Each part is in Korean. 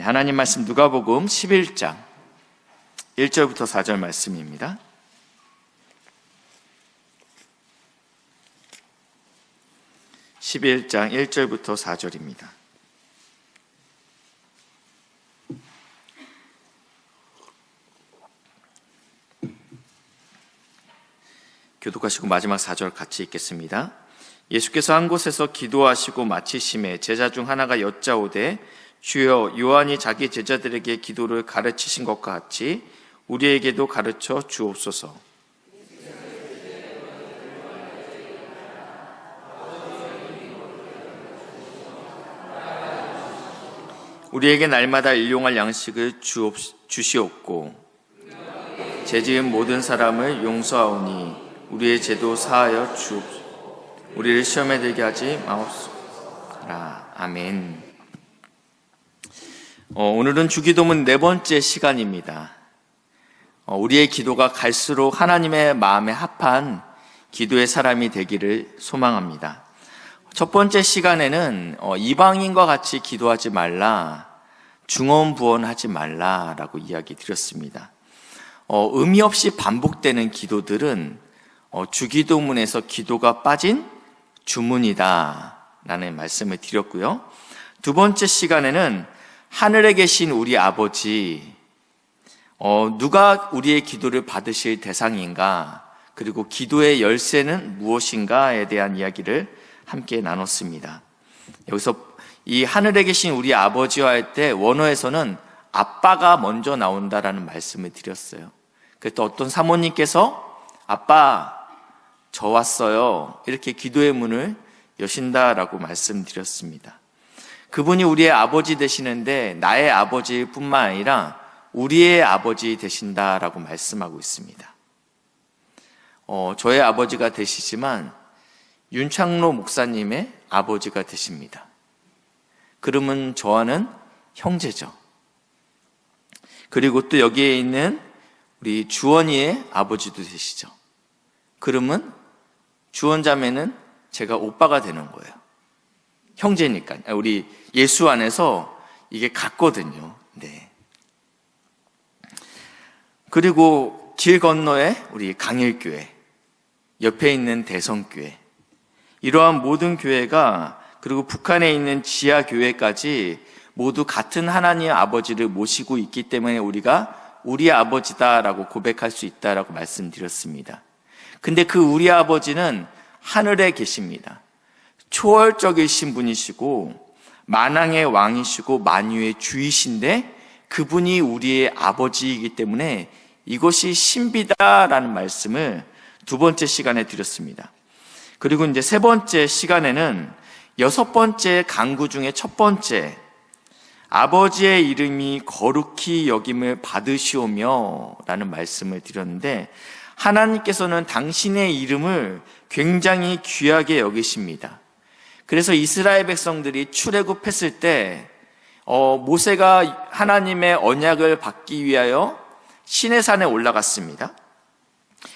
하나님 말씀 누가복음 11장 1절부터 4절 말씀입니다. (11장) 1절부터 4절입니다. 교독하시고 마지막 4절 같이 읽겠습니다. 예수께서 한 곳에서 기도하시고 마치심에 제자 중 하나가 여짜오되 주여, 요한이 자기 제자들에게 기도를 가르치신 것과 같이 우리에게도 가르쳐 주옵소서. 우리에게 날마다 일용할 양식을 주시옵고 죄지은 모든 사람을 용서하오니 우리의 죄도 사하여 주옵소서. 우리를 시험에 들게 하지 마옵소서. 아멘. 오늘은 주기도문 네 번째 시간입니다. 우리의 기도가 갈수록 하나님의 마음에 합한 기도의 사람이 되기를 소망합니다. 첫 번째 시간에는 이방인과 같이 기도하지 말라, 중언부언하지 말라라고 이야기 드렸습니다. 의미 없이 반복되는 기도들은 주기도문에서 기도가 빠진 주문이다 라는 말씀을 드렸고요. 두 번째 시간에는 하늘에 계신 우리 아버지, 누가 우리의 기도를 받으실 대상인가, 그리고 기도의 열쇠는 무엇인가에 대한 이야기를 함께 나눴습니다. 여기서 이 하늘에 계신 우리 아버지와 할 때 원어에서는 아빠가 먼저 나온다라는 말씀을 드렸어요. 그때 어떤 사모님께서 아빠 저 왔어요 이렇게 기도의 문을 여신다라고 말씀드렸습니다. 그분이 우리의 아버지 되시는데 나의 아버지일 뿐만 아니라 우리의 아버지 되신다라고 말씀하고 있습니다. 저의 아버지가 되시지만 윤창로 목사님의 아버지가 되십니다. 그러면 저와는 형제죠. 그리고 또 여기에 있는 우리 주원이의 아버지도 되시죠. 그러면 주원자매는 제가 오빠가 되는 거예요. 형제니까. 우리 예수 안에서 이게 같거든요. 네. 그리고 길 건너에 우리 강일교회, 옆에 있는 대성교회, 이러한 모든 교회가, 그리고 북한에 있는 지하교회까지 모두 같은 하나님 아버지를 모시고 있기 때문에 우리가 우리 아버지다라고 고백할 수 있다라고 말씀드렸습니다. 근데 그 우리 아버지는 하늘에 계십니다. 초월적이신 분이시고 만왕의 왕이시고 만유의 주이신데 그분이 우리의 아버지이기 때문에 이것이 신비다라는 말씀을 두 번째 시간에 드렸습니다. 그리고 이제 세 번째 시간에는 여섯 번째 강구 중에 첫 번째, 아버지의 이름이 거룩히 여김을 받으시오며 라는 말씀을 드렸는데, 하나님께서는 당신의 이름을 굉장히 귀하게 여기십니다. 그래서 이스라엘 백성들이 출애굽했을 때 모세가 하나님의 언약을 받기 위하여 시내산에 올라갔습니다.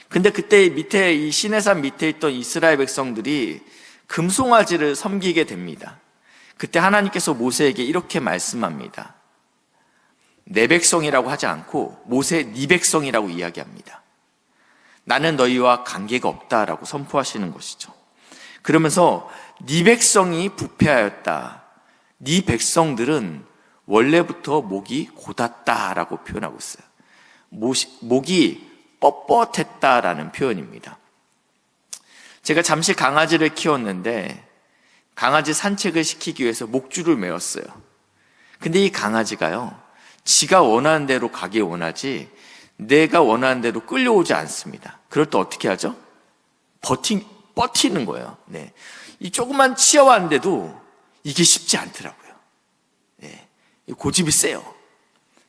근데 그때 밑에, 이 시내산 밑에 있던 이스라엘 백성들이 금송아지를 섬기게 됩니다. 그때 하나님께서 모세에게 이렇게 말씀합니다. 내 백성이라고 하지 않고 모세 네 백성이라고 이야기합니다. 나는 너희와 관계가 없다라고 선포하시는 것이죠. 그러면서 네 백성이 부패하였다, 네 백성들은 원래부터 목이 곧았다라고 표현하고 있어요. 목이 뻣뻣했다라는 표현입니다. 제가 잠시 강아지를 키웠는데 강아지 산책을 시키기 위해서 목줄을 메었어요. 근데 이 강아지가요, 지가 원하는 대로 가길 원하지 내가 원하는 대로 끌려오지 않습니다. 그럴 때 어떻게 하죠? 버티는 거예요. 네. 이 조그만 치아와인데도 이게 쉽지 않더라고요. 네. 고집이 세요.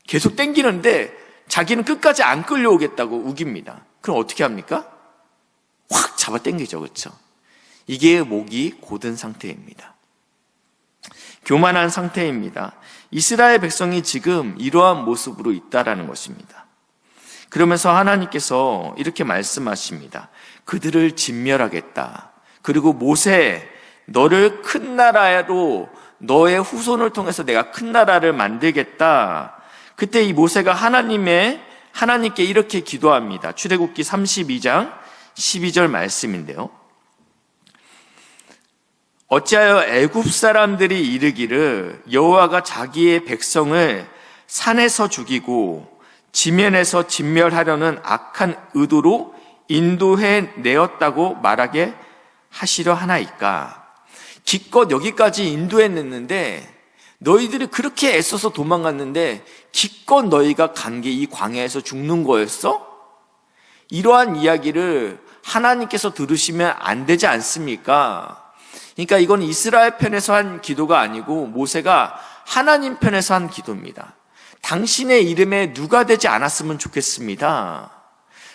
계속 땡기는데 자기는 끝까지 안 끌려오겠다고 우깁니다. 그럼 어떻게 합니까? 확 잡아 당기죠. 그렇죠? 이게 목이 곧은 상태입니다. 교만한 상태입니다. 이스라엘 백성이 지금 이러한 모습으로 있다라는 것입니다. 그러면서 하나님께서 이렇게 말씀하십니다. 그들을 진멸하겠다. 그리고 모세, 너를 큰 나라로 너의 후손을 통해서 내가 큰 나라를 만들겠다. 그때 이 모세가 하나님께 이렇게 기도합니다. 출애굽기 32장 12절 말씀인데요. 어찌하여 애굽 사람들이 이르기를 여호와가 자기의 백성을 산에서 죽이고 지면에서 진멸하려는 악한 의도로 인도해 내었다고 말하게 하시려 하나이까. 기껏 여기까지 인도해냈는데 너희들이 그렇게 애써서 도망갔는데 기껏 너희가 간 게 이 광야에서 죽는 거였어? 이러한 이야기를 하나님께서 들으시면 안 되지 않습니까? 그러니까 이건 이스라엘 편에서 한 기도가 아니고 모세가 하나님 편에서 한 기도입니다. 당신의 이름에 누가 되지 않았으면 좋겠습니다.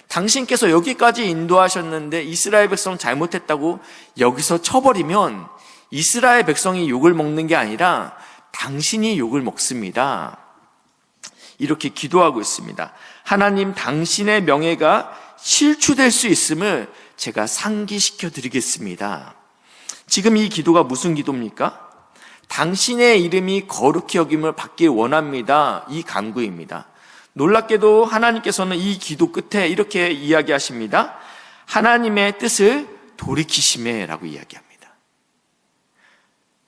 당신께서 여기까지 인도하셨는데 이스라엘 백성 잘못했다고 여기서 쳐버리면 이스라엘 백성이 욕을 먹는 게 아니라 당신이 욕을 먹습니다. 이렇게 기도하고 있습니다. 하나님, 당신의 명예가 실추될 수 있음을 제가 상기시켜 드리겠습니다. 지금 이 기도가 무슨 기도입니까? 당신의 이름이 거룩히 여김을 받길 원합니다. 이 간구입니다. 놀랍게도 하나님께서는 이 기도 끝에 이렇게 이야기하십니다. 하나님의 뜻을 돌이키시매 라고 이야기합니다.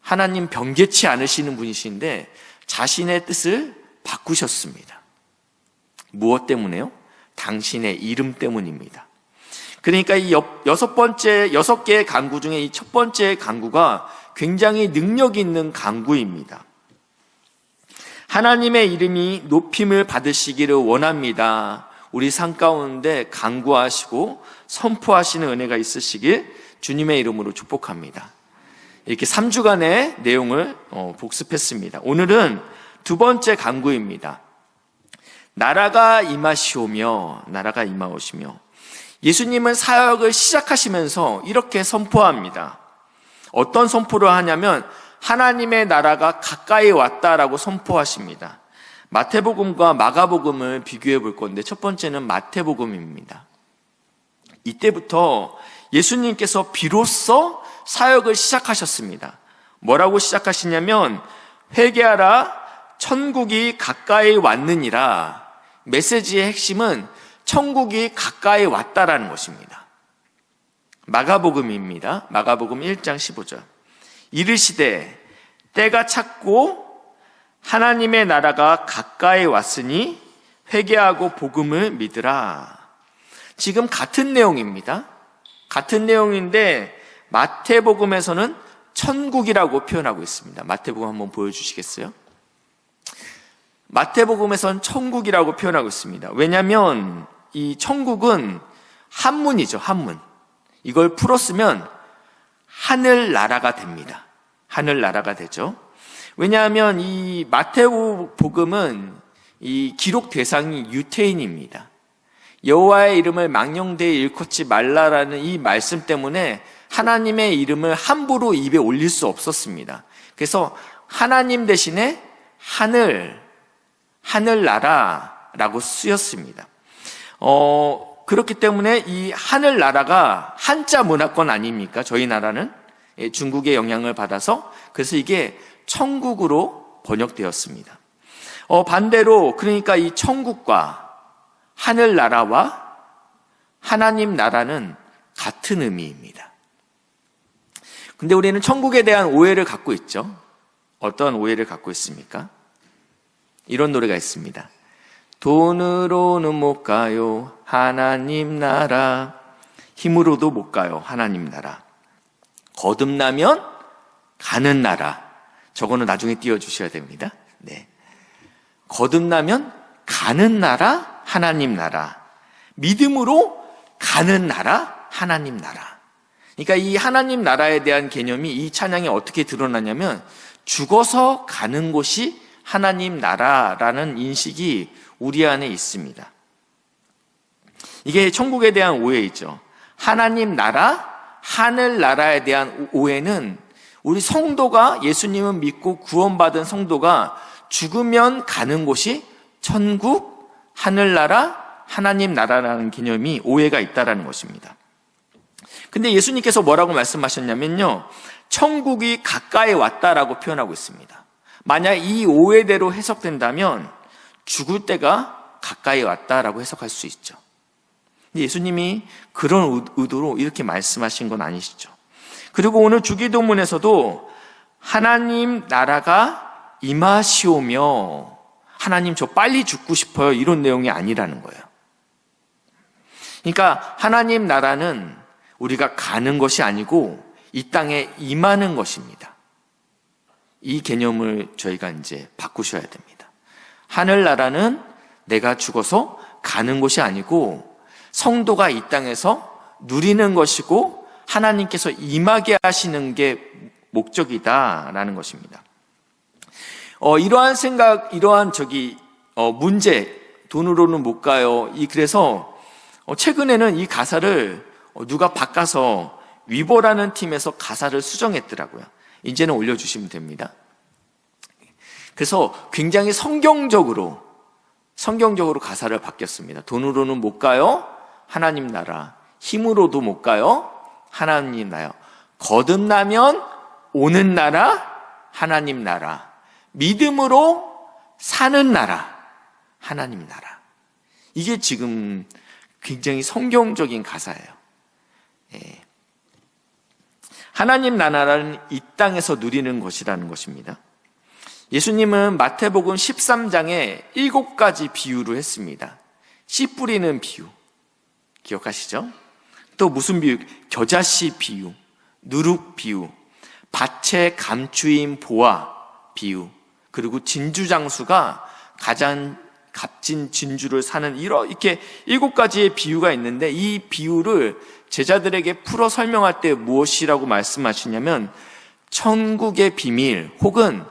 하나님 변개치 않으시는 분이신데 자신의 뜻을 바꾸셨습니다. 무엇 때문에요? 당신의 이름 때문입니다. 그러니까 이 6개의 간구 중에 이 첫 번째 간구가 굉장히 능력 있는 간구입니다. 하나님의 이름이 높임을 받으시기를 원합니다. 우리 삶 가운데 간구하시고 선포하시는 은혜가 있으시길 주님의 이름으로 축복합니다. 이렇게 3주간의 내용을 복습했습니다. 오늘은 두 번째 간구입니다. 나라가 임하시오며 예수님은 사역을 시작하시면서 이렇게 선포합니다. 어떤 선포를 하냐면 하나님의 나라가 가까이 왔다라고 선포하십니다. 마태복음과 마가복음을 비교해 볼 건데 첫 번째는 마태복음입니다. 이때부터 예수님께서 비로소 사역을 시작하셨습니다. 뭐라고 시작하시냐면 회개하라 천국이 가까이 왔느니라. 메시지의 핵심은 천국이 가까이 왔다라는 것입니다. 마가복음입니다. 마가복음 1장 15절. 이르시되 때가 찼고 하나님의 나라가 가까이 왔으니 회개하고 복음을 믿으라. 지금 같은 내용입니다. 같은 내용인데 마태복음에서는 천국이라고 표현하고 있습니다. 마태복음 한번 보여주시겠어요? 마태복음에서는 천국이라고 표현하고 있습니다. 왜냐하면 이 천국은 한문이죠. 한문. 이걸 풀었으면 하늘나라가 됩니다. 하늘나라가 되죠. 왜냐하면 이 마태복음은 이 기록 대상이 유태인입니다. 여호와의 이름을 망령되이 일컫지 말라라는 이 말씀 때문에 하나님의 이름을 함부로 입에 올릴 수 없었습니다. 그래서 하나님 대신에 하늘나라라고 쓰였습니다. 그렇기 때문에 이 하늘나라가 한자 문화권 아닙니까? 저희 나라는 중국의 영향을 받아서 그래서 이게 천국으로 번역되었습니다. 반대로 그러니까 이 천국과 하늘나라와 하나님 나라는 같은 의미입니다. 근데 우리는 천국에 대한 오해를 갖고 있죠. 어떤 오해를 갖고 있습니까? 이런 노래가 있습니다. 돈으로는 못 가요 하나님 나라, 힘으로도 못 가요 하나님 나라, 거듭나면 가는 나라. 저거는 나중에 띄워주셔야 됩니다. 네. 거듭나면 가는 나라 하나님 나라, 믿음으로 가는 나라 하나님 나라. 그러니까 이 하나님 나라에 대한 개념이 이 찬양에 어떻게 드러나냐면 죽어서 가는 곳이 하나님 나라라는 인식이 우리 안에 있습니다. 이게 천국에 대한 오해이죠. 하나님 나라, 하늘나라에 대한 오해는 우리 성도가 예수님을 믿고 구원받은 성도가 죽으면 가는 곳이 천국, 하늘나라, 하나님 나라라는 개념이 오해가 있다라는 것입니다. 근데 예수님께서 뭐라고 말씀하셨냐면요, 천국이 가까이 왔다라고 표현하고 있습니다. 만약 이 오해대로 해석된다면 죽을 때가 가까이 왔다라고 해석할 수 있죠. 근데 예수님이 그런 의도로 이렇게 말씀하신 건 아니시죠. 그리고 오늘 주기도문에서도 하나님 나라가 임하시오며, 하나님 저 빨리 죽고 싶어요, 이런 내용이 아니라는 거예요. 그러니까 하나님 나라는 우리가 가는 것이 아니고 이 땅에 임하는 것입니다. 이 개념을 저희가 이제 바꾸셔야 됩니다. 하늘나라는 내가 죽어서 가는 것이 아니고 성도가 이 땅에서 누리는 것이고 하나님께서 임하게 하시는 게 목적이다라는 것입니다. 이러한 생각, 이러한 문제, 돈으로는 못 가요. 그래서 최근에는 이 가사를 누가 바꿔서 위보라는 팀에서 가사를 수정했더라고요. 이제는 올려주시면 됩니다. 그래서 굉장히 성경적으로 가사를 바뀌었습니다. 돈으로는 못 가요, 하나님 나라. 힘으로도 못 가요, 하나님 나라. 거듭나면 오는 나라, 하나님 나라. 믿음으로 사는 나라, 하나님 나라. 이게 지금 굉장히 성경적인 가사예요. 하나님 나라는 이 땅에서 누리는 것이라는 것입니다. 예수님은 마태복음 13장에 7가지 비유를 했습니다. 씨 뿌리는 비유, 기억하시죠? 또 무슨 비유? 겨자씨 비유, 누룩 비유, 밭에 감추인 보화 비유, 그리고 진주장수가 가장 값진 진주를 사는, 이렇게 7가지의 비유가 있는데, 이 비유를 제자들에게 풀어 설명할 때 무엇이라고 말씀하시냐면 천국의 비밀, 혹은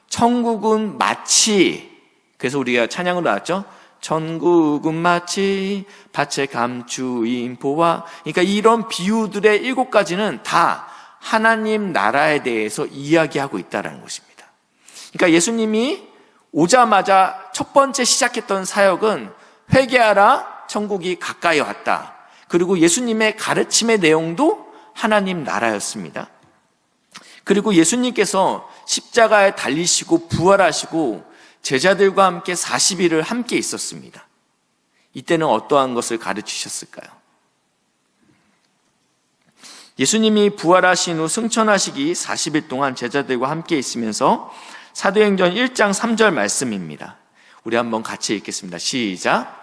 천국은 마치, 그래서 우리가 찬양으로 나왔죠. 천국은 마치 밭에 감추인 보화. 그러니까 이런 비유들의 7가지는 다 하나님 나라에 대해서 이야기하고 있다는 것입니다. 그러니까 예수님이 오자마자 첫 번째 시작했던 사역은 회개하라, 천국이 가까이 왔다. 그리고 예수님의 가르침의 내용도 하나님 나라였습니다. 그리고 예수님께서 십자가에 달리시고 부활하시고 제자들과 함께 40일을 함께 있었습니다. 이때는 어떠한 것을 가르치셨을까요? 예수님이 부활하신 후 승천하시기 40일 동안 제자들과 함께 있으면서 사도행전 1장 3절 말씀입니다. 우리 한번 같이 읽겠습니다. 시작.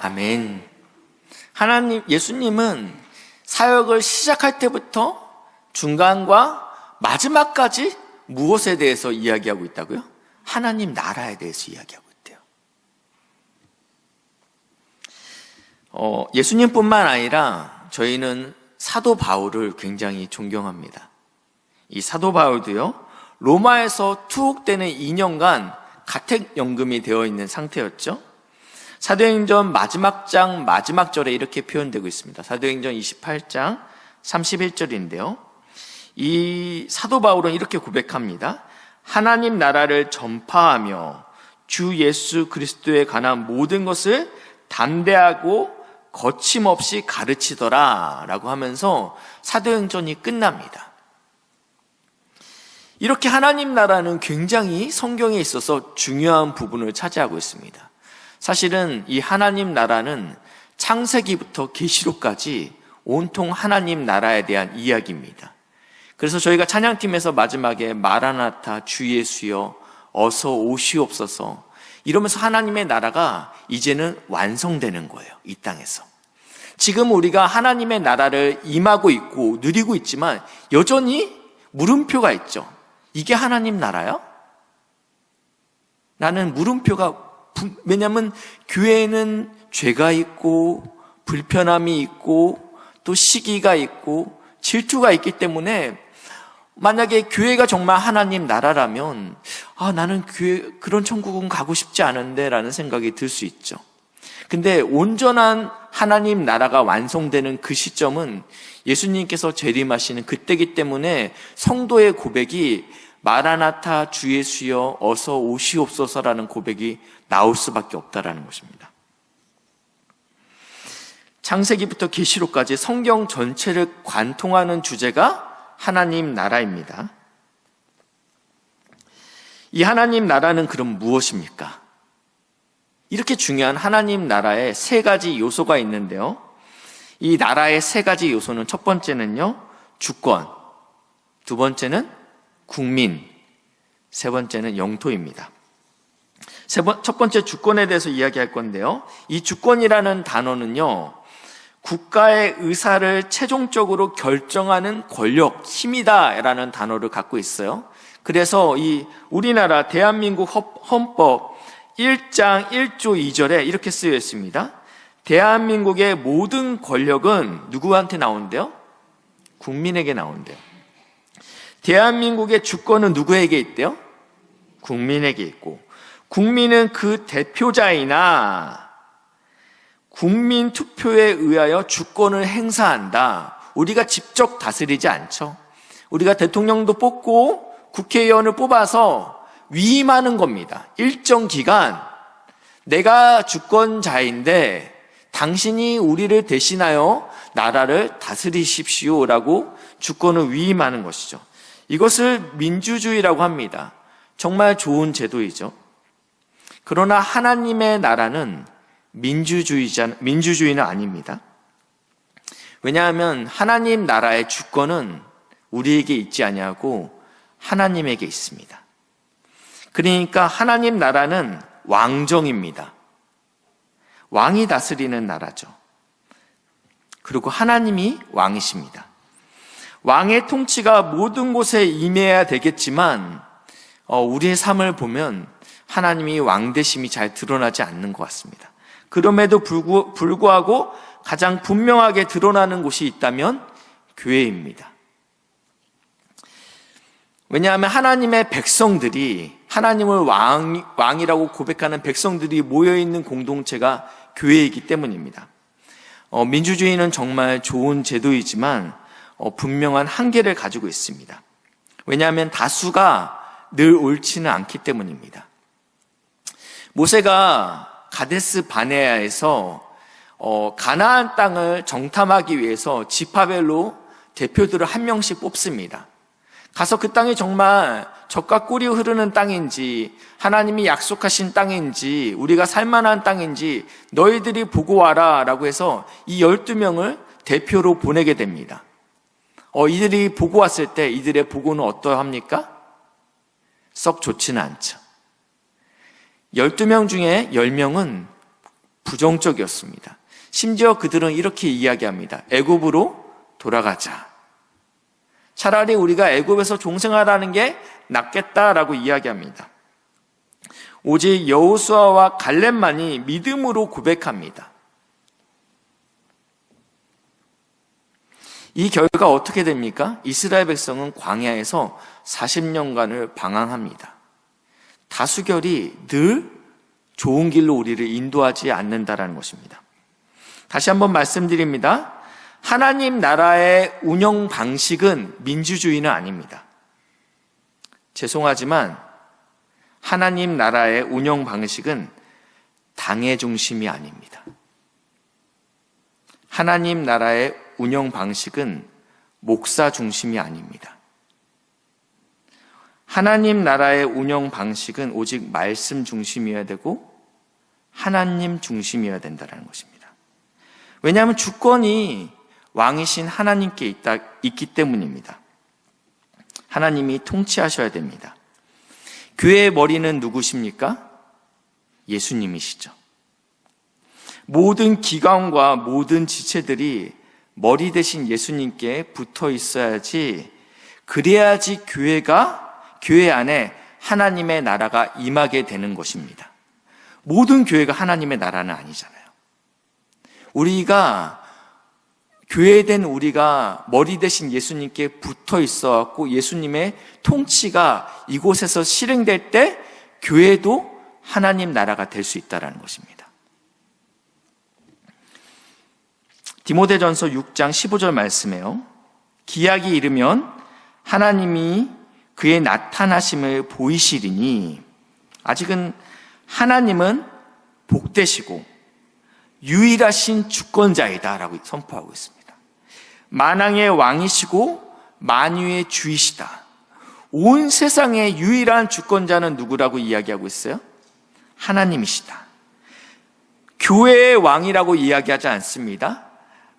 아멘. 예수님은 사역을 시작할 때부터 중간과 마지막까지 무엇에 대해서 이야기하고 있다고요? 하나님 나라에 대해서 이야기하고 있대요. 예수님뿐만 아니라 저희는 사도 바울을 굉장히 존경합니다. 이 사도 바울도요, 로마에서 투옥되는 2년간 가택연금이 되어 있는 상태였죠. 사도행전 마지막 장 마지막 절에 이렇게 표현되고 있습니다. 사도행전 28장 31절인데요. 이 사도 바울은 이렇게 고백합니다. 하나님 나라를 전파하며 주 예수 그리스도에 관한 모든 것을 담대하고 거침없이 가르치더라 라고 하면서 사도행전이 끝납니다. 이렇게 하나님 나라는 굉장히 성경에 있어서 중요한 부분을 차지하고 있습니다. 사실은 이 하나님 나라는 창세기부터 계시록까지 온통 하나님 나라에 대한 이야기입니다. 그래서 저희가 찬양팀에서 마지막에 마라나타 주 예수여 어서 오시옵소서 이러면서 하나님의 나라가 이제는 완성되는 거예요. 이 땅에서. 지금 우리가 하나님의 나라를 임하고 있고 누리고 있지만 여전히 물음표가 있죠. 이게 하나님 나라요? 나는 물음표가, 왜냐하면 교회에는 죄가 있고 불편함이 있고 또 시기가 있고 질투가 있기 때문에 만약에 교회가 정말 하나님 나라라면 나는 교회 그런 천국은 가고 싶지 않은데 라는 생각이 들 수 있죠. 근데 온전한 하나님 나라가 완성되는 그 시점은 예수님께서 재림하시는 그때이기 때문에 성도의 고백이 마라나타 주 예수여 어서 오시옵소서라는 고백이 나올 수밖에 없다라는 것입니다. 창세기부터 계시록까지 성경 전체를 관통하는 주제가 하나님 나라입니다. 이 하나님 나라는 그럼 무엇입니까? 이렇게 중요한 하나님 나라에 세 가지 요소가 있는데요. 이 나라의 세 가지 요소는 첫 번째는요, 주권, 두 번째는 국민, 세 번째는 영토입니다. 첫 번째 주권에 대해서 이야기할 건데요. 이 주권이라는 단어는요, 국가의 의사를 최종적으로 결정하는 권력, 힘이다라는 단어를 갖고 있어요. 그래서 이 우리나라 대한민국 헌법 1장 1조 2절에 이렇게 쓰여 있습니다. 대한민국의 모든 권력은 누구한테 나온대요? 국민에게 나온대요. 대한민국의 주권은 누구에게 있대요? 국민에게 있고, 국민은 그 대표자이나 국민 투표에 의하여 주권을 행사한다. 우리가 직접 다스리지 않죠. 우리가 대통령도 뽑고 국회의원을 뽑아서 위임하는 겁니다. 일정 기간 내가 주권자인데 당신이 우리를 대신하여 나라를 다스리십시오라고 주권을 위임하는 것이죠. 이것을 민주주의라고 합니다. 정말 좋은 제도이죠. 그러나 하나님의 나라는 민주주의는 아닙니다. 왜냐하면 하나님 나라의 주권은 우리에게 있지 아니하고 하나님에게 있습니다. 그러니까 하나님 나라는 왕정입니다. 왕이 다스리는 나라죠. 그리고 하나님이 왕이십니다. 왕의 통치가 모든 곳에 임해야 되겠지만 우리의 삶을 보면 하나님이 왕되심이 잘 드러나지 않는 것 같습니다. 그럼에도 불구하고 가장 분명하게 드러나는 곳이 있다면 교회입니다. 왜냐하면 하나님의 백성들이, 하나님을 왕이라고 고백하는 백성들이 모여있는 공동체가 교회이기 때문입니다. 민주주의는 정말 좋은 제도이지만 분명한 한계를 가지고 있습니다. 왜냐하면 다수가 늘 옳지는 않기 때문입니다. 모세가 가데스 바네아에서 가나안 땅을 정탐하기 위해서 지파별로 대표들을 한 명씩 뽑습니다. 가서 그 땅이 정말 젖과 꿀이 흐르는 땅인지, 하나님이 약속하신 땅인지, 우리가 살만한 땅인지 너희들이 보고 와라 라고 해서 이 12명을 대표로 보내게 됩니다. 이들이 보고 왔을 때 이들의 보고는 어떠합니까? 썩 좋지는 않죠. 12명 중에 10명은 부정적이었습니다. 심지어 그들은 이렇게 이야기합니다. 애굽으로 돌아가자. 차라리 우리가 애굽에서 종생하라는 게 낫겠다라고 이야기합니다. 오직 여호수아와 갈렙만이 믿음으로 고백합니다. 이 결과 어떻게 됩니까? 이스라엘 백성은 광야에서 40년간을 방황합니다. 다수결이 늘 좋은 길로 우리를 인도하지 않는다라는 것입니다. 다시 한번 말씀드립니다. 하나님 나라의 운영 방식은 민주주의는 아닙니다. 죄송하지만 하나님 나라의 운영 방식은 당의 중심이 아닙니다. 하나님 나라의 운영 방식은 목사 중심이 아닙니다. 하나님 나라의 운영 방식은 오직 말씀 중심이어야 되고 하나님 중심이어야 된다는 것입니다. 왜냐하면 주권이 왕이신 하나님께 있기 때문입니다. 하나님이 통치하셔야 됩니다. 교회의 머리는 누구십니까? 예수님이시죠. 모든 기관과 모든 지체들이 머리 대신 예수님께 붙어 있어야지, 그래야지 교회 안에 하나님의 나라가 임하게 되는 것입니다. 모든 교회가 하나님의 나라는 아니잖아요. 교회된 우리가 머리 대신 예수님께 붙어 있어갖고 예수님의 통치가 이곳에서 실행될 때 교회도 하나님 나라가 될 수 있다는 것입니다. 디모데전서 6장 15절 말씀에요. 기약이 이르면 하나님이 그의 나타나심을 보이시리니, 아직은 하나님은 복되시고 유일하신 주권자이다 라고 선포하고 있습니다. 만왕의 왕이시고 만유의 주이시다. 온 세상의 유일한 주권자는 누구라고 이야기하고 있어요? 하나님이시다. 교회의 왕이라고 이야기하지 않습니다.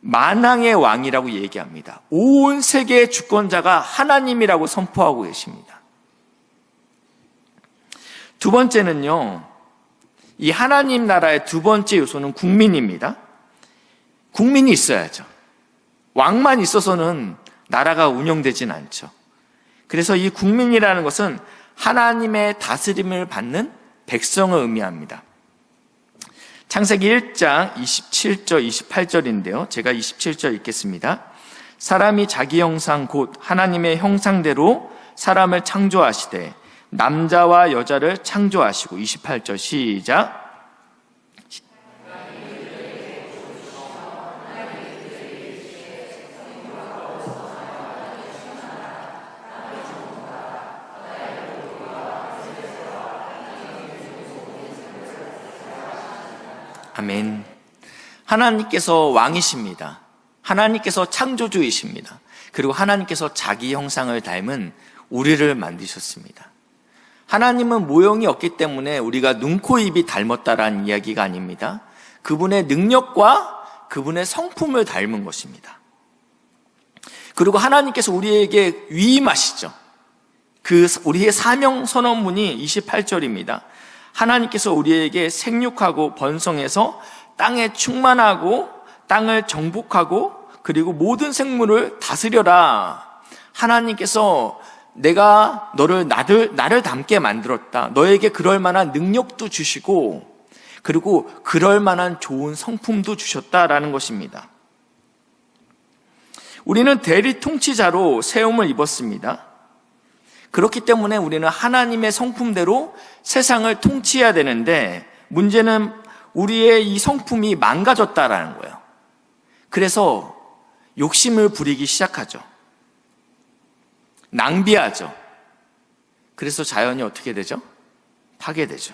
만왕의 왕이라고 얘기합니다. 온 세계의 주권자가 하나님이라고 선포하고 계십니다. 두 번째는요, 이 하나님 나라의 두 번째 요소는 국민입니다. 국민이 있어야죠. 왕만 있어서는 나라가 운영되진 않죠. 그래서 이 국민이라는 것은 하나님의 다스림을 받는 백성을 의미합니다. 창세기 1장 27절 28절인데요. 제가 27절 읽겠습니다. 사람이 자기 형상 곧 하나님의 형상대로 사람을 창조하시되 남자와 여자를 창조하시고, 28절 시작. 아멘. 하나님께서 왕이십니다. 하나님께서 창조주이십니다. 그리고 하나님께서 자기 형상을 닮은 우리를 만드셨습니다. 하나님은 모형이 없기 때문에 우리가 눈, 코, 입이 닮았다라는 이야기가 아닙니다. 그분의 능력과 그분의 성품을 닮은 것입니다. 그리고 하나님께서 우리에게 위임하시죠. 우리의 사명 선언문이 28절입니다. 하나님께서 우리에게 생육하고 번성해서 땅에 충만하고 땅을 정복하고 그리고 모든 생물을 다스려라. 하나님께서 내가 나를 닮게 만들었다. 너에게 그럴 만한 능력도 주시고 그리고 그럴 만한 좋은 성품도 주셨다라는 것입니다. 우리는 대리 통치자로 세움을 입었습니다. 그렇기 때문에 우리는 하나님의 성품대로 세상을 통치해야 되는데, 문제는 우리의 이 성품이 망가졌다라는 거예요. 그래서 욕심을 부리기 시작하죠. 낭비하죠. 그래서 자연이 어떻게 되죠? 파괴되죠.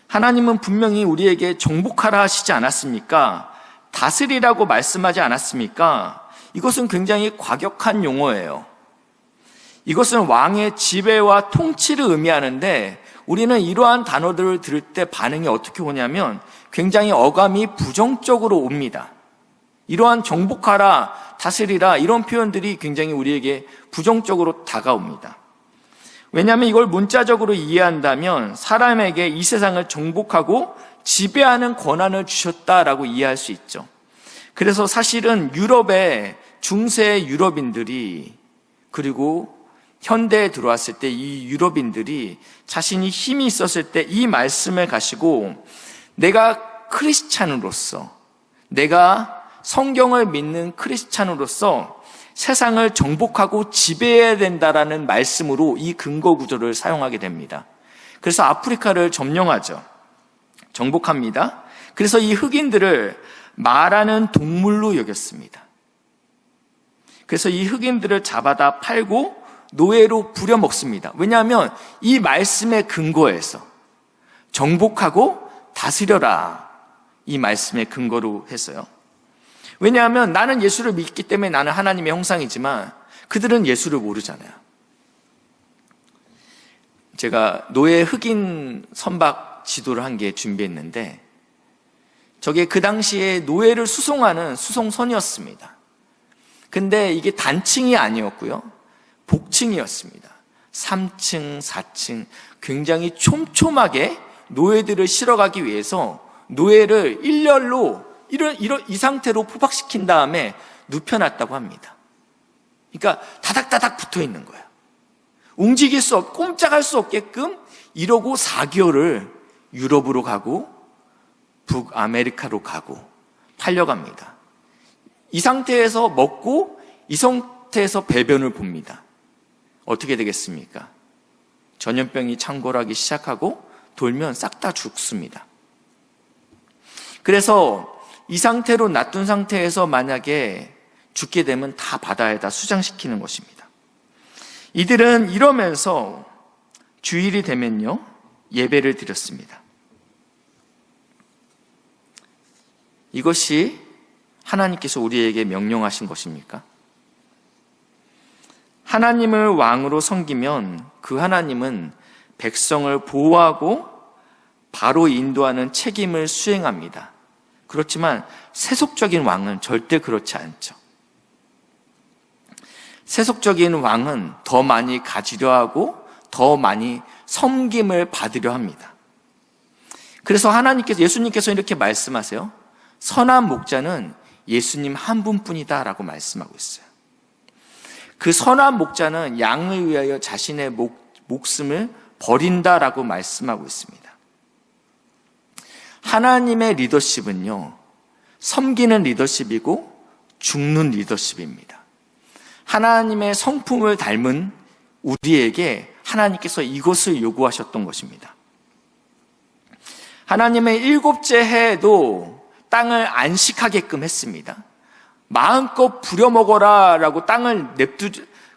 하나님은 분명히 우리에게 정복하라 하시지 않았습니까? 다스리라고 말씀하지 않았습니까? 이것은 굉장히 과격한 용어예요. 이것은 왕의 지배와 통치를 의미하는데, 우리는 이러한 단어들을 들을 때 반응이 어떻게 오냐면 굉장히 어감이 부정적으로 옵니다. 이러한 정복하라, 다스리라 이런 표현들이 굉장히 우리에게 부정적으로 다가옵니다. 왜냐하면 이걸 문자적으로 이해한다면 사람에게 이 세상을 정복하고 지배하는 권한을 주셨다라고 이해할 수 있죠. 그래서 사실은 유럽의 중세 유럽인들이, 그리고 현대에 들어왔을 때 이 유럽인들이 자신이 힘이 있었을 때 이 말씀을 가지고 내가 크리스찬으로서, 내가 성경을 믿는 크리스찬으로서 세상을 정복하고 지배해야 된다라는 말씀으로 이 근거 구조를 사용하게 됩니다. 그래서 아프리카를 점령하죠. 정복합니다. 그래서 이 흑인들을 말하는 동물로 여겼습니다. 그래서 이 흑인들을 잡아다 팔고 노예로 부려먹습니다. 왜냐하면 이 말씀의 근거에서 정복하고 다스려라, 이 말씀의 근거로 했어요. 왜냐하면 나는 예수를 믿기 때문에 나는 하나님의 형상이지만 그들은 예수를 모르잖아요. 제가 노예 흑인 선박 지도를 한 개 준비했는데, 저게 그 당시에 노예를 수송하는 수송선이었습니다. 근데 이게 단층이 아니었고요, 복층이었습니다. 3층, 4층 굉장히 촘촘하게 노예들을 실어가기 위해서 노예를 일렬로 이 상태로 포박시킨 다음에 눕혀놨다고 합니다. 그러니까 다닥다닥 붙어 있는 거예요. 움직일 수 없고 꼼짝할 수 없게끔 이러고 4개월을 유럽으로 가고 북아메리카로 가고 팔려갑니다. 이 상태에서 먹고 이 상태에서 배변을 봅니다. 어떻게 되겠습니까? 전염병이 창궐하기 시작하고 돌면 싹 다 죽습니다. 그래서 이 상태로 놔둔 상태에서 만약에 죽게 되면 다 바다에다 수장시키는 것입니다. 이들은 이러면서 주일이 되면요, 예배를 드렸습니다. 이것이 하나님께서 우리에게 명령하신 것입니까? 하나님을 왕으로 섬기면 그 하나님은 백성을 보호하고 바로 인도하는 책임을 수행합니다. 그렇지만 세속적인 왕은 절대 그렇지 않죠. 세속적인 왕은 더 많이 가지려 하고 더 많이 섬김을 받으려 합니다. 그래서 예수님께서 이렇게 말씀하세요. 선한 목자는 예수님 한 분뿐이다 라고 말씀하고 있어요. 그 선한 목자는 양을 위하여 자신의 목숨을 버린다라고 말씀하고 있습니다. 하나님의 리더십은요, 섬기는 리더십이고 죽는 리더십입니다. 하나님의 성품을 닮은 우리에게 하나님께서 이것을 요구하셨던 것입니다. 하나님의 7째 해에도 땅을 안식하게끔 했습니다. 마음껏 부려먹어라 라고 땅을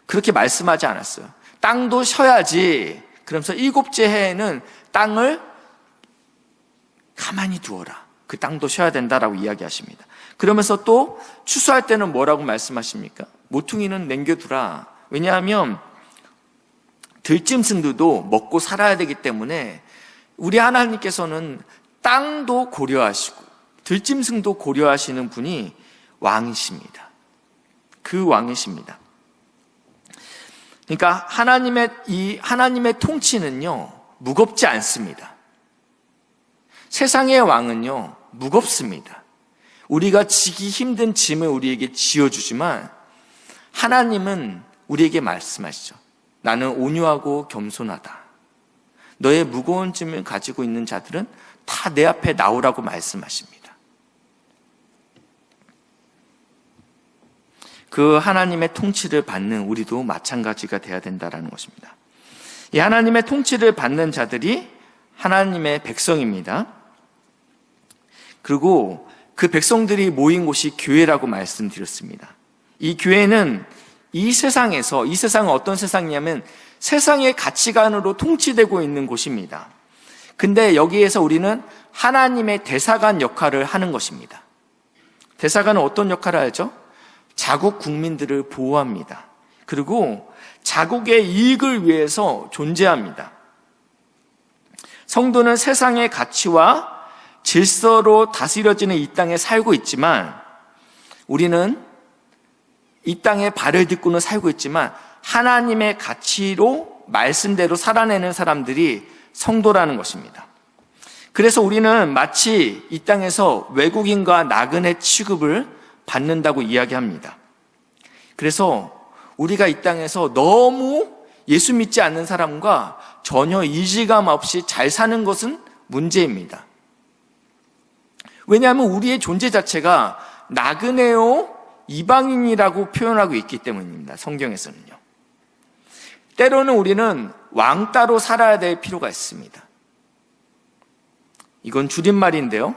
그렇게 말씀하지 않았어요. 땅도 쉬어야지. 그러면서 7째 해에는 땅을 가만히 두어라. 그 땅도 쉬어야 된다라고 이야기하십니다. 그러면서 또 추수할 때는 뭐라고 말씀하십니까? 모퉁이는 남겨두라. 왜냐하면 들짐승들도 먹고 살아야 되기 때문에 우리 하나님께서는 땅도 고려하시고 들짐승도 고려하시는 분이 왕이십니다. 그 왕이십니다. 그러니까 하나님의 통치는요, 무겁지 않습니다. 세상의 왕은요, 무겁습니다. 우리가 지기 힘든 짐을 우리에게 지어주지만 하나님은 우리에게 말씀하시죠. 나는 온유하고 겸손하다. 너의 무거운 짐을 가지고 있는 자들은 다 내 앞에 나오라고 말씀하십니다. 그 하나님의 통치를 받는 우리도 마찬가지가 되어야 된다는 것입니다. 이 하나님의 통치를 받는 자들이 하나님의 백성입니다. 그리고 그 백성들이 모인 곳이 교회라고 말씀드렸습니다. 이 교회는 이 세상은 어떤 세상이냐면 세상의 가치관으로 통치되고 있는 곳입니다. 근데 여기에서 우리는 하나님의 대사관 역할을 하는 것입니다. 대사관은 어떤 역할을 하죠? 자국 국민들을 보호합니다. 그리고 자국의 이익을 위해서 존재합니다. 성도는 세상의 가치와 질서로 다스려지는 이 땅에 살고 있지만 우리는 이 땅에 발을 딛고는 살고 있지만 하나님의 가치로 말씀대로 살아내는 사람들이 성도라는 것입니다. 그래서 우리는 마치 이 땅에서 외국인과 나그네 취급을 받는다고 이야기합니다. 그래서 우리가 이 땅에서 너무 예수 믿지 않는 사람과 전혀 이질감 없이 잘 사는 것은 문제입니다. 왜냐하면 우리의 존재 자체가 나그네요 이방인이라고 표현하고 있기 때문입니다. 성경에서는요. 때로는 우리는 왕따로 살아야 될 필요가 있습니다. 이건 줄임말인데요.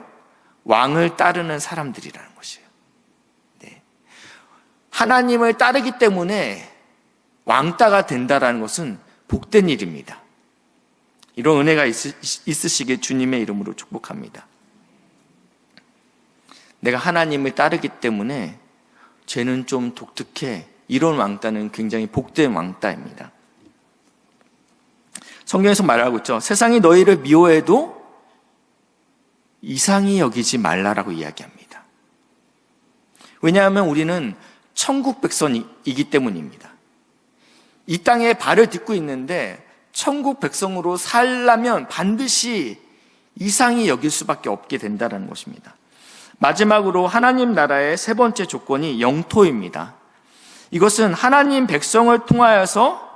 왕을 따르는 사람들이라는 것이에요. 네. 하나님을 따르기 때문에 왕따가 된다는 것은 복된 일입니다. 이런 은혜가 있으시길 주님의 이름으로 축복합니다. 내가 하나님을 따르기 때문에 죄는 좀 독특해. 이런 왕따는 굉장히 복된 왕따입니다. 성경에서 말하고 있죠. 세상이 너희를 미워해도 이상히 여기지 말라라고 이야기합니다. 왜냐하면 우리는 천국 백성이기 때문입니다. 이 땅에 발을 딛고 있는데 천국 백성으로 살려면 반드시 이상히 여길 수밖에 없게 된다는 것입니다. 마지막으로 하나님 나라의 세 번째 조건이 영토입니다. 이것은 하나님 백성을 통하여서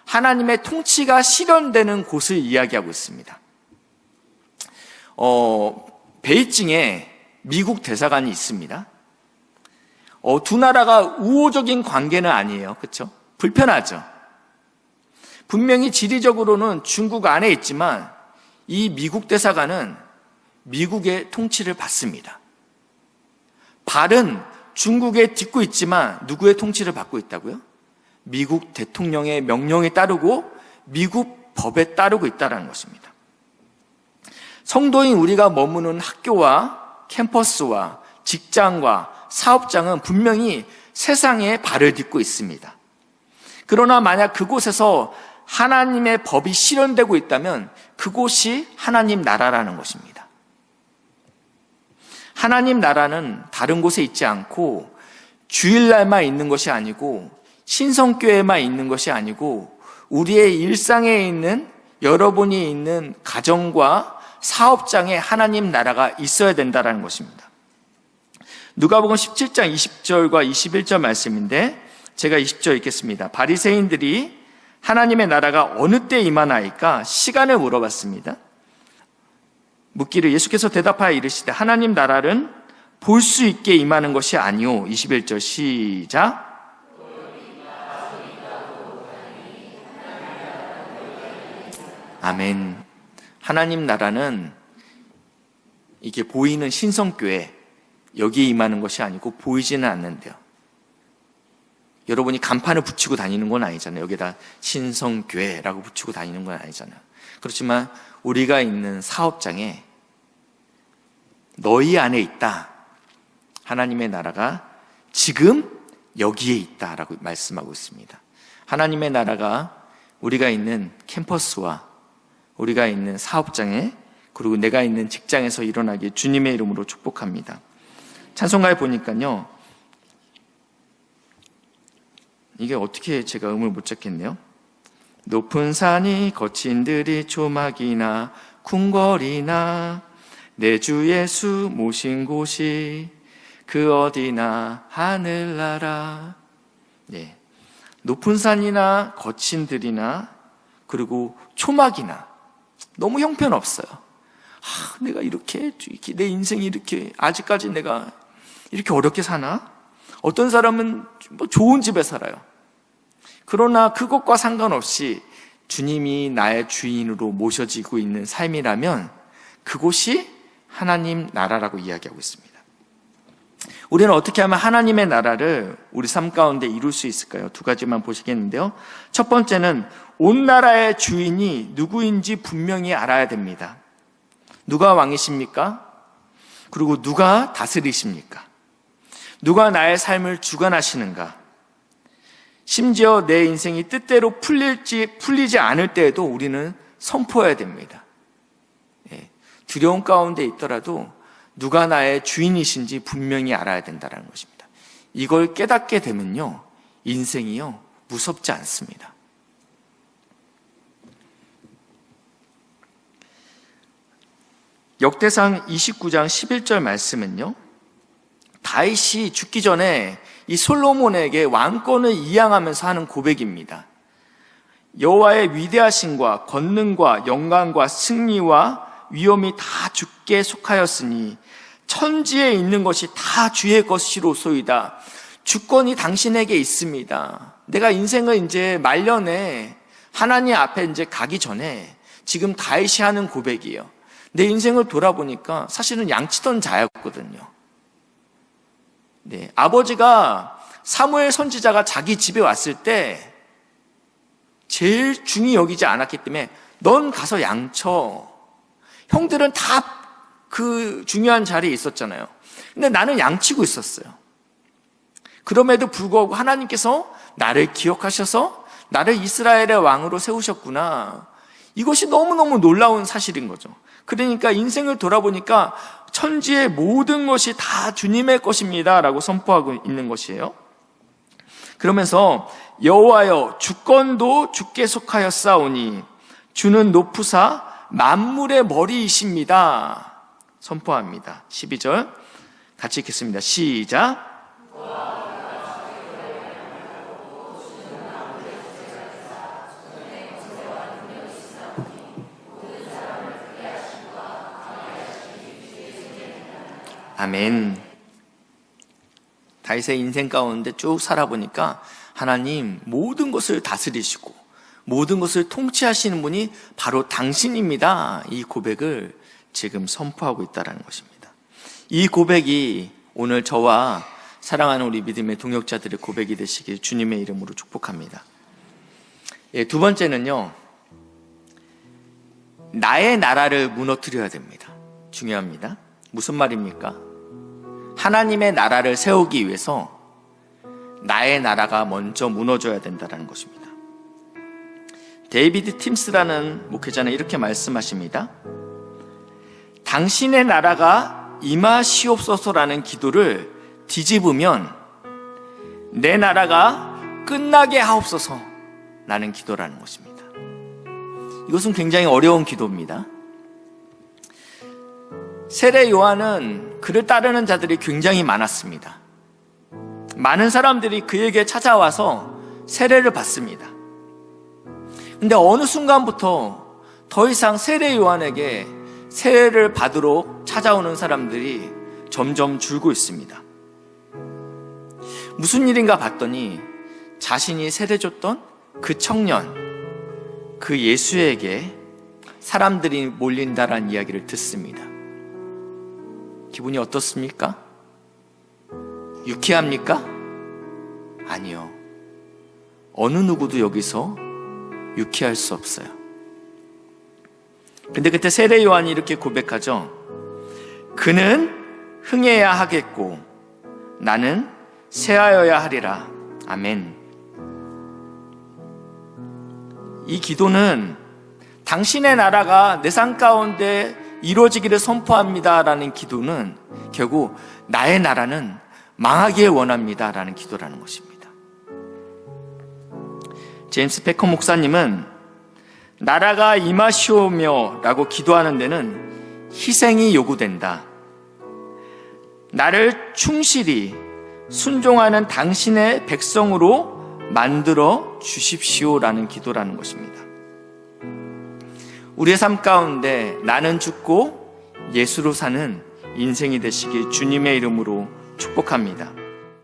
하나님의 통치가 실현되는 곳을 이야기하고 있습니다. 베이징에 미국 대사관이 있습니다. 두 나라가 우호적인 관계는 아니에요. 그렇죠? 불편하죠. 분명히 지리적으로는 중국 안에 있지만 이 미국 대사관은 미국의 통치를 받습니다. 발은 중국에 딛고 있지만 누구의 통치를 받고 있다고요? 미국 대통령의 명령에 따르고 미국 법에 따르고 있다는 것입니다. 성도인 우리가 머무는 학교와 캠퍼스와 직장과 사업장은 분명히 세상에 발을 딛고 있습니다. 그러나 만약 그곳에서 하나님의 법이 실현되고 있다면 그곳이 하나님 나라라는 것입니다. 하나님 나라는 다른 곳에 있지 않고 주일날만 있는 것이 아니고 신성교회만 있는 것이 아니고 우리의 일상에 있는 여러분이 있는 가정과 사업장에 하나님 나라가 있어야 된다는 것입니다. 누가복음 17장 20절과 21절 말씀인데 제가 20절 읽겠습니다. 바리새인들이 하나님의 나라가 어느 때 임하나이까 시간을 물어봤습니다. 묻기를 예수께서 대답하여 이르시되 하나님 나라는 볼 수 있게 임하는 것이 아니오. 21절 시작. 아멘. 하나님 나라는 이게 보이는 신성교회 여기에 임하는 것이 아니고 보이지는 않는데요. 여러분이 간판을 붙이고 다니는 건 아니잖아요. 여기다 신성교회라고 붙이고 다니는 건 아니잖아요. 그렇지만 우리가 있는 사업장에 너희 안에 있다. 하나님의 나라가 지금 여기에 있다라고 말씀하고 있습니다. 하나님의 나라가 우리가 있는 캠퍼스와 우리가 있는 사업장에 그리고 내가 있는 직장에서 일어나기에 주님의 이름으로 축복합니다. 찬송가에 보니까요. 이게 어떻게 제가 음을 못 잡겠네요. 높은 산이 거친 들이 조막이나 궁궐이나 내 주 예수 모신 곳이 그 어디나 하늘나라. 네. 높은 산이나 거친 들이나 그리고 초막이나 너무 형편없어요. 내가 이렇게 내 인생이 이렇게 아직까지 내가 이렇게 어렵게 사나? 어떤 사람은 뭐 좋은 집에 살아요. 그러나 그것과 상관없이 주님이 나의 주인으로 모셔지고 있는 삶이라면 그곳이 하나님 나라라고 이야기하고 있습니다. 우리는 어떻게 하면 하나님의 나라를 우리 삶 가운데 이룰 수 있을까요? 두 가지만 보시겠는데요. 첫 번째는 온 나라의 주인이 누구인지 분명히 알아야 됩니다. 누가 왕이십니까? 그리고 누가 다스리십니까? 누가 나의 삶을 주관하시는가? 심지어 내 인생이 뜻대로 풀리지 않을 때에도 우리는 선포해야 됩니다. 두려움 가운데 있더라도 누가 나의 주인이신지 분명히 알아야 된다는 것입니다. 이걸 깨닫게 되면요, 인생이요 무섭지 않습니다. 역대상 29장 11절 말씀은요, 다윗이 죽기 전에 이 솔로몬에게 왕권을 이양하면서 하는 고백입니다. 여호와의 위대하심과 권능과 영광과 승리와 위엄이 다 주께 속하였으니 천지에 있는 것이 다 주의 것이로소이다. 주권이 당신에게 있습니다. 내가 인생을 이제 말년에 하나님 앞에 이제 가기 전에 지금 다윗이 하는 고백이에요. 내 인생을 돌아보니까 사실은 양치던 자였거든요. 네, 아버지가 사무엘 선지자가 자기 집에 왔을 때 제일 중히 여기지 않았기 때문에 넌 가서 양쳐. 형들은 다 그 중요한 자리에 있었잖아요. 근데 나는 양치고 있었어요. 그럼에도 불구하고 하나님께서 나를 기억하셔서 나를 이스라엘의 왕으로 세우셨구나. 이것이 너무너무 놀라운 사실인 거죠. 그러니까 인생을 돌아보니까 천지의 모든 것이 다 주님의 것입니다 라고 선포하고 있는 것이에요. 그러면서 여호와여 주권도 주께 속하였사오니 주는 높으사 만물의 머리이십니다 선포합니다. 12절 같이 읽겠습니다. 시작. 아멘. 다윗의 인생 가운데 쭉 살아보니까 하나님 모든 것을 다스리시고 모든 것을 통치하시는 분이 바로 당신입니다. 이 고백을 지금 선포하고 있다는 것입니다. 이 고백이 오늘 저와 사랑하는 우리 믿음의 동역자들의 고백이 되시길 주님의 이름으로 축복합니다. 두 번째는요, 나의 나라를 무너뜨려야 됩니다. 중요합니다. 무슨 말입니까? 하나님의 나라를 세우기 위해서 나의 나라가 먼저 무너져야 된다는 것입니다. 데이비드 팀스라는 목회자는 이렇게 말씀하십니다. 당신의 나라가 임하시옵소서라는 기도를 뒤집으면 내 나라가 끝나게 하옵소서 라는 기도라는 것입니다. 이것은 굉장히 어려운 기도입니다. 세례 요한은 그를 따르는 자들이 굉장히 많았습니다. 많은 사람들이 그에게 찾아와서 세례를 받습니다. 근데 어느 순간부터 더 이상 세례 요한에게 세례를 받으러 찾아오는 사람들이 점점 줄고 있습니다. 무슨 일인가 봤더니 자신이 세례 줬던 그 청년, 그 예수에게 사람들이 몰린다라는 이야기를 듣습니다. 기분이 어떻습니까? 유쾌합니까? 아니요. 어느 누구도 여기서 유쾌할 수 없어요. 근데 그때 세례 요한이 이렇게 고백하죠. 그는 흥해야 하겠고 나는 쇠하여야 하리라. 아멘. 이 기도는 당신의 나라가 내 삶 가운데 이루어지기를 선포합니다 라는 기도는 결국 나의 나라는 망하길 원합니다 라는 기도라는 것입니다. 제임스 패커 목사님은 나라가 임하시오며 라고 기도하는 데는 희생이 요구된다. 나를 충실히 순종하는 당신의 백성으로 만들어 주십시오 라는 기도라는 것입니다. 우리의 삶 가운데 나는 죽고 예수로 사는 인생이 되시길 주님의 이름으로 축복합니다.